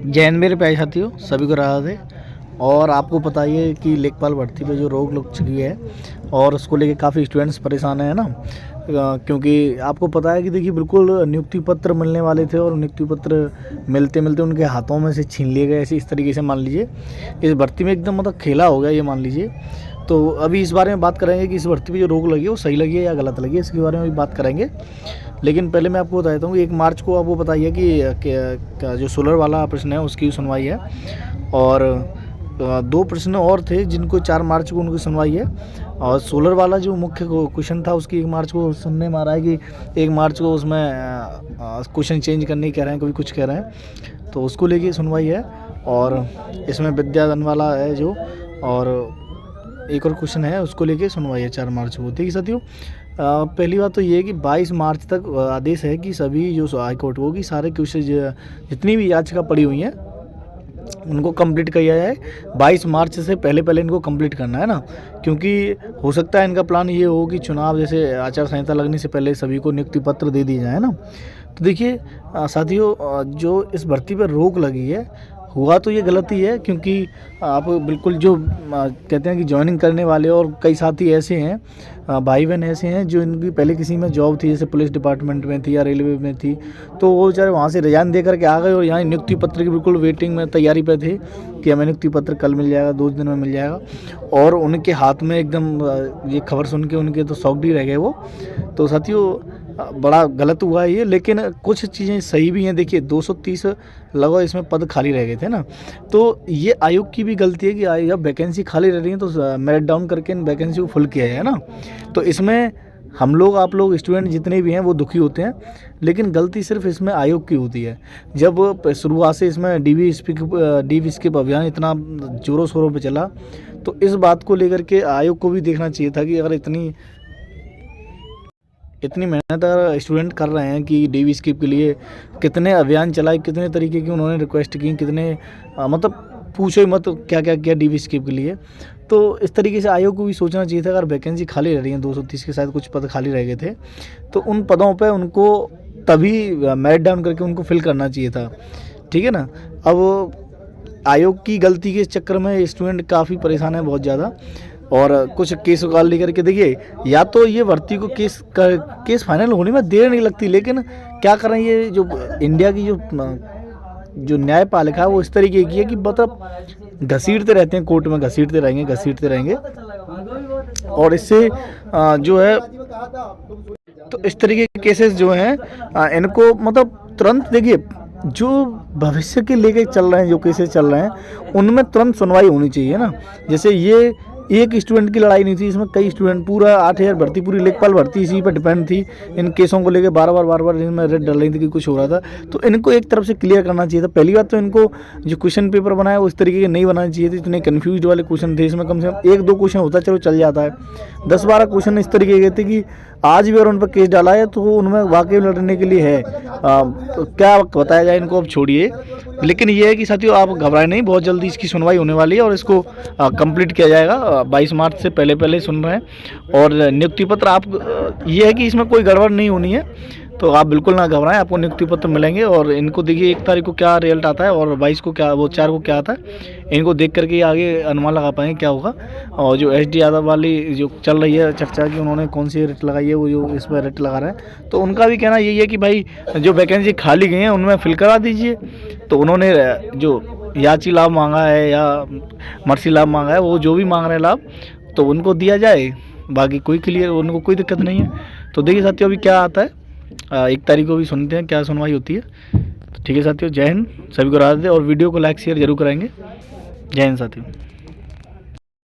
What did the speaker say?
जैन मेरे प्यारे साथियों, सभी को राधे है। और आपको पता ही है कि लेखपाल भर्ती पे जो रोक लग चुकी है और उसको लेके काफ़ी स्टूडेंट्स परेशान हैं ना। क्योंकि आपको पता है कि देखिए बिल्कुल नियुक्ति पत्र मिलने वाले थे और नियुक्ति पत्र मिलते मिलते उनके हाथों में से छीन लिए गए। ऐसे इस तरीके से मान लीजिए इस भर्ती में एकदम मतलब खेला हो गया ये मान लीजिए। तो अभी इस बारे में बात करेंगे कि इस भर्ती पे जो रोक लगी है वो सही लगी है या गलत लगी है, इसके बारे में भी बात करेंगे। लेकिन पहले मैं आपको बता देता हूँ कि 1 मार्च को आपको बताइए कि जो सोलर वाला प्रश्न है उसकी सुनवाई है। और 2 प्रश्न और थे जिनको 4 मार्च को उनकी सुनवाई है। और सोलर वाला जो मुख्य क्वेश्चन था उसकी 1 मार्च को सुनने में आ रहा है कि 1 मार्च को उसमें क्वेश्चन चेंज करने कह रहे हैं, कभी कुछ कह रहे हैं, तो उसको लेके सुनवाई है। और इसमें विद्याधन वाला है जो, और एक और क्वेश्चन है उसको लेके सुनवाई है 4 मार्च को। ठीक है साथियों, पहली बात तो ये है कि 22 मार्च तक आदेश है कि सभी जो हाई कोर्ट को कि सारे क्वेश्चन जितनी भी याचिका पड़ी हुई हैं उनको कंप्लीट किया जाए। 22 मार्च से पहले इनको कंप्लीट करना है ना, क्योंकि हो सकता है इनका प्लान ये हो कि चुनाव जैसे आचार संहिता लगने से पहले सभी को नियुक्ति पत्र दे दिए जाए ना। तो देखिए साथियों, जो इस भर्ती पर रोक लगी है हुआ तो ये गलती है, क्योंकि आप बिल्कुल जो कहते हैं कि ज्वाइनिंग करने वाले और कई साथी ऐसे हैं, भाई बहन ऐसे हैं जो इनकी पहले किसी में जॉब थी, जैसे पुलिस डिपार्टमेंट में थी या रेलवे में थी, तो वो बेचारे वहाँ से रिजाइन दे करके आ गए और यहाँ नियुक्ति पत्र की बिल्कुल वेटिंग में तैयारी पे थे कि हमें नियुक्ति पत्र कल मिल जाएगा, 2 दिन में मिल जाएगा। और उनके हाथ में एकदम ये खबर सुन के उनके तो शॉक्ड ही रह गए वो। तो साथियों बड़ा गलत हुआ है ये, लेकिन कुछ चीज़ें सही भी हैं। देखिए 230 लगभग इसमें पद खाली रह गए थे ना, तो ये आयोग की भी गलती है कि जब वैकेंसी खाली रह रही है तो मेरिट डाउन करके इन वैकेंसी को फुल किया जाए ना। तो इसमें हम लोग, आप लोग, स्टूडेंट जितने भी हैं वो दुखी होते हैं, लेकिन गलती सिर्फ इसमें आयोग की होती है। जब शुरुआत से इसमें डी स्किप अभियान इतना जोरों शोरों पे चला, तो इस बात को लेकर के आयोग को भी देखना चाहिए था कि अगर इतनी मेहनत अगर स्टूडेंट कर रहे हैं कि डी स्किप के लिए कितने अभियान चलाए, कितने तरीके की उन्होंने रिक्वेस्ट की, कितने मतलब पूछो ही मत क्या क्या किया डी स्किप के लिए। तो इस तरीके से आयोग को भी सोचना चाहिए था, अगर वैकेंसी खाली रह रही है 230 के साथ कुछ पद खाली रह गए थे, तो उन पदों पे उनको तभी मेरिट डाउन करके उनको फिल करना चाहिए था। ठीक है ना। अब आयोग की गलती के चक्कर में स्टूडेंट काफ़ी परेशान है बहुत ज़्यादा, और कुछ केस उगाल लेकर के देखिए, या तो ये भर्ती को केस फाइनल होने में देर नहीं लगती, लेकिन क्या करें, ये जो इंडिया की जो न्यायपालिका है वो इस तरीके की है कि मतलब घसीटते रहते हैं, कोर्ट में घसीटते रहेंगे। और इससे जो है, तो इस तरीके के केसेस जो हैं इनको मतलब तुरंत, देखिए जो भविष्य के लेके चल रहे हैं, जो केसेस चल रहे हैं उनमें तुरंत सुनवाई होनी चाहिए ना। जैसे ये एक स्टूडेंट की लड़ाई नहीं थी, इसमें कई स्टूडेंट, पूरा 8000 भर्ती, पूरी लेखपाल भर्ती इसी पर डिपेंड थी। इन केसों को लेके बार बार इनमें रेड डल रही थी कि कुछ हो रहा था, तो इनको एक तरफ से क्लियर करना चाहिए था। पहली बात तो इनको जो क्वेश्चन पेपर बनाया वो इस तरीके के नहीं बनाने चाहिए थे, इतने कन्फ्यूज वाले क्वेश्चन थे। इसमें कम से कम 1-2 क्वेश्चन होता चलो चल जाता है, 10-12 क्वेश्चन इस तरीके के थे कि आज भी अगर उन पर केस डाला है तो उनमें वाकई लड़ने के लिए है। तो क्या बताया जाए इनको, अब छोड़िए। लेकिन ये है कि साथियों आप घबराएं नहीं, बहुत जल्दी इसकी सुनवाई होने वाली है और इसको कंप्लीट किया जाएगा। 22 मार्च से पहले सुन रहे हैं। और नियुक्ति पत्र आप, ये है कि इसमें कोई गड़बड़ नहीं होनी है, तो आप बिल्कुल ना घबराएं, आपको नियुक्ति पत्र मिलेंगे। और इनको देखिए 1 तारीख को क्या रिजल्ट आता है और 22 को क्या, वो 4 को क्या आता है, इनको देख करके आगे अनुमान लगा पाएंगे क्या होगा। और जो SD यादव वाली जो चल रही है चर्चा की, उन्होंने कौन सी रेट लगाई है, वो जो इस पर रेट लगा रहे हैं, तो उनका भी कहना यही है कि भाई जो वैकेंसी खाली गई हैं उनमें फिल करा दीजिए। तो उन्होंने जो याची लाभ मांगा है या मर्सी लाभ मांगा है, वो जो भी मांग रहे हैं लाभ, तो उनको दिया जाए, बाकी कोई क्लियर, उनको कोई दिक्कत नहीं है। तो देखिए साथियों अभी क्या आता है, 1 तारीख को भी सुनते हैं क्या सुनवाई होती है। तो ठीक है साथियों, जय हिंद, सभी को राधे, और वीडियो को लाइक शेयर जरूर कराएंगे। जय हिंद साथियों।